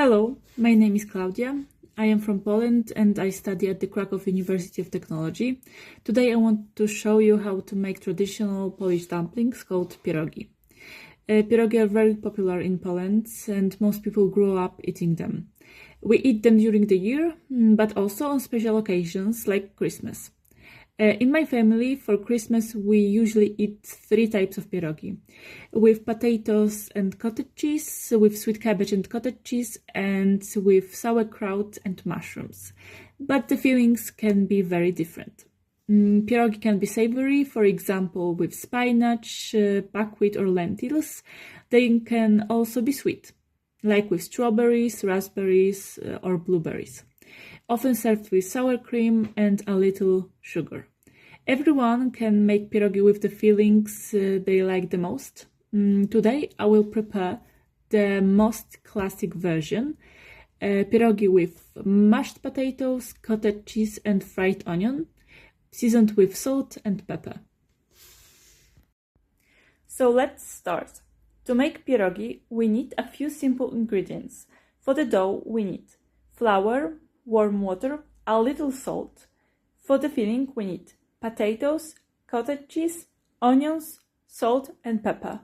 Hello, my name is Klaudia. I am from Poland and I study at the Cracow University of Technology. Today I want to show you how to make traditional Polish dumplings called pierogi. Pierogi are very popular in Poland and most people grew up eating them. We eat them during the year, but also on special occasions like Christmas. In my family, for Christmas, we usually eat 3 types of pierogi, with potatoes and cottage cheese, with sweet cabbage and cottage cheese, and with sauerkraut and mushrooms. But the fillings can be very different. Pierogi can be savory, for example, with spinach, buckwheat or lentils. They can also be sweet, like with strawberries, raspberries or blueberries. Often served with sour cream and a little sugar. Everyone can make pierogi with the fillings they like the most. Today I will prepare the most classic version, pierogi with mashed potatoes, cottage cheese and fried onion, seasoned with salt and pepper. So let's start. To make pierogi, we need a few simple ingredients. For the dough, we need flour, warm water, a little salt. For the filling, we need potatoes, cottage cheese, onions, salt and pepper.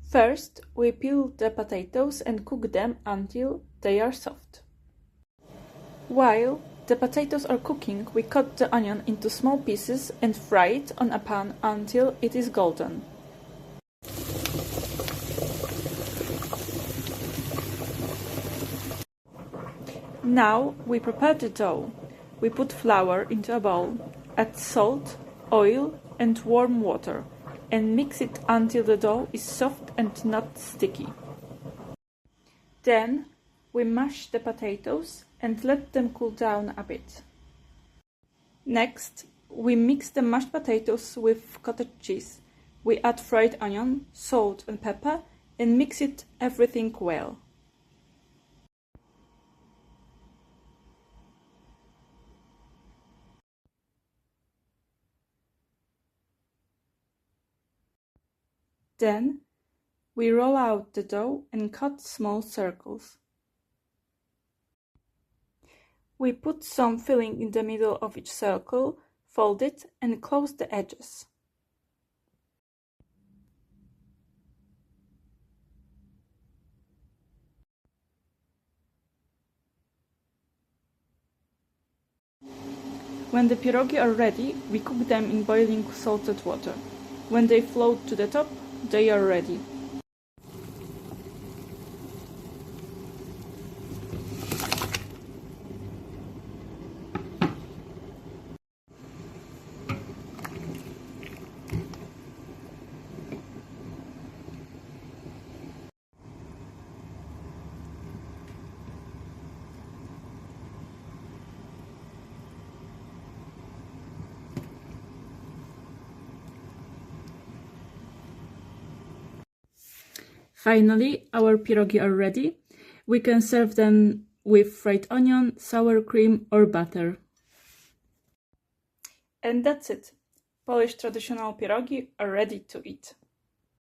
First, we peel the potatoes and cook them until they are soft. While the potatoes are cooking, we cut the onion into small pieces and fry it on a pan until it is golden. Now we prepare the dough. We put flour into a bowl, add salt, oil and warm water and mix it until the dough is soft and not sticky. Then we mash the potatoes and let them cool down a bit. Next, we mix the mashed potatoes with cottage cheese. We add fried onion, salt and pepper and mix everything well. Then, we roll out the dough and cut small circles. We put some filling in the middle of each circle, fold it and close the edges. When the pierogi are ready, we cook them in boiling salted water. When they float to the top, they are ready. Finally, our pierogi are ready. We can serve them with fried onion, sour cream or butter. And that's it. Polish traditional pierogi are ready to eat.